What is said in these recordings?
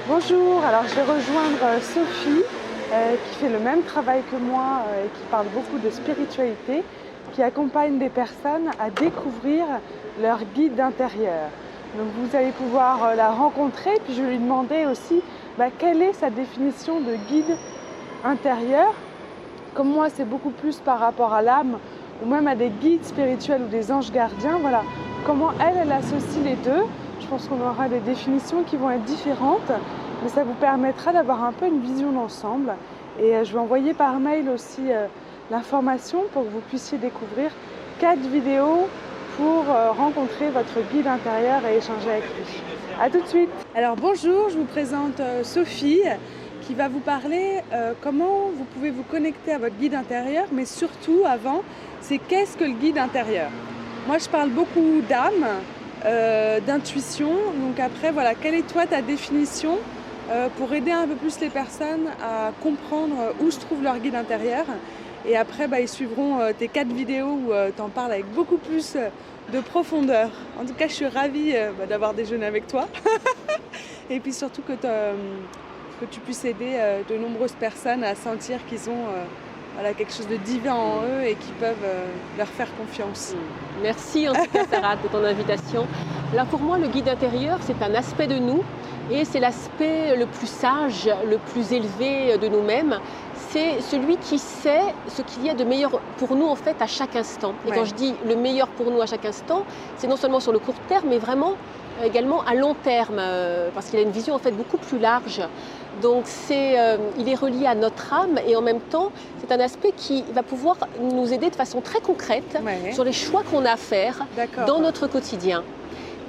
Bonjour, alors je vais rejoindre Sophie qui fait le même travail que moi et qui parle beaucoup de spiritualité, qui accompagne des personnes à découvrir leur guide intérieur. Donc vous allez pouvoir la rencontrer, puis je vais lui demander aussi quelle est sa définition de guide intérieur. Comme moi c'est beaucoup plus par rapport à l'âme ou même à des guides spirituels ou des anges gardiens, voilà comment elle associe les deux. Je pense qu'on aura des définitions qui vont être différentes, mais ça vous permettra d'avoir un peu une vision d'ensemble. Et je vais envoyer par mail aussi l'information pour que vous puissiez découvrir 4 vidéos pour rencontrer votre guide intérieur et échanger avec lui. A tout de suite. Alors bonjour, je vous présente Sophie qui va vous parler comment vous pouvez vous connecter à votre guide intérieur, mais surtout avant, c'est qu'est-ce que le guide intérieur. Moi je parle beaucoup d'âme, d'intuition, donc après voilà, quelle est toi ta définition pour aider un peu plus les personnes à comprendre où se trouve leur guide intérieur. Et après ils suivront tes 4 vidéos où tu en parles avec beaucoup plus de profondeur. En tout cas je suis ravie d'avoir déjeuné avec toi et puis surtout que tu puisses aider de nombreuses personnes à sentir qu'ils ont quelque chose de divin en eux et qui peuvent leur faire confiance. Merci en tout cas Sarah de ton invitation. Alors pour moi le guide intérieur c'est un aspect de nous et c'est l'aspect le plus sage, le plus élevé de nous-mêmes. C'est celui qui sait ce qu'il y a de meilleur pour nous en fait à chaque instant. Et quand je dis le meilleur pour nous à chaque instant, c'est non seulement sur le court terme mais vraiment également à long terme parce qu'il a une vision en fait beaucoup plus large. Donc il est relié à notre âme et en même temps c'est un aspect qui va pouvoir nous aider de façon très concrète sur les choix qu'on a à faire dans notre quotidien.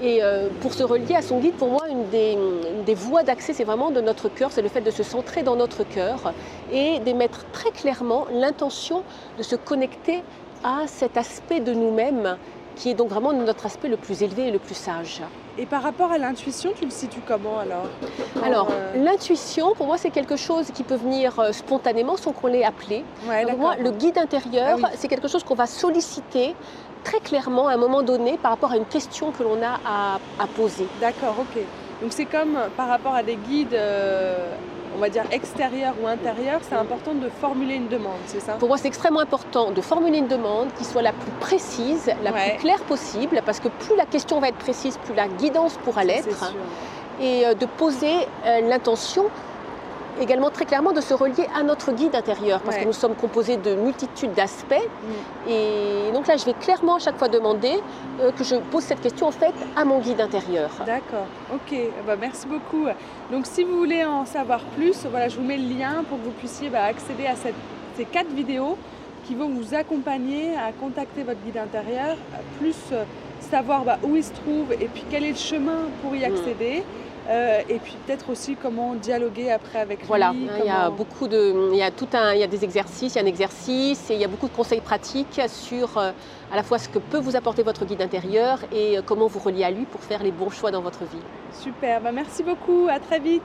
Et pour se relier à son guide, pour moi, une des voies d'accès, c'est vraiment de notre cœur, c'est le fait de se centrer dans notre cœur et d'émettre très clairement l'intention de se connecter à cet aspect de nous-mêmes qui est donc vraiment notre aspect le plus élevé et le plus sage. Et par rapport à l'intuition, tu le situes comment alors? Alors, l'intuition, pour moi, c'est quelque chose qui peut venir spontanément sans qu'on l'ait appelé. Pour moi, le guide intérieur, c'est quelque chose qu'on va solliciter très clairement à un moment donné par rapport à une question que l'on a à poser. D'accord, ok. Donc c'est comme par rapport à des guides, on va dire extérieurs ou intérieurs, c'est important de formuler une demande, c'est ça? Pour moi, c'est extrêmement important de formuler une demande qui soit la plus précise, la plus claire possible, parce que plus la question va être précise, plus la guidance pourra l'être. Et de poser l'intention également très clairement de se relier à notre guide intérieur, parce que nous sommes composés de multitudes d'aspects. Et donc là, je vais clairement à chaque fois demander que je pose cette question en fait à mon guide intérieur. D'accord, ok, merci beaucoup. Donc si vous voulez en savoir plus, voilà, je vous mets le lien pour que vous puissiez accéder à ces 4 vidéos qui vont vous accompagner à contacter votre guide intérieur, plus savoir où il se trouve et puis quel est le chemin pour y accéder. Et puis peut-être aussi comment dialoguer après avec lui. Voilà, il y a des exercices, il y a un exercice et il y a beaucoup de conseils pratiques sur à la fois ce que peut vous apporter votre guide intérieur et comment vous relier à lui pour faire les bons choix dans votre vie. Super, merci beaucoup, à très vite.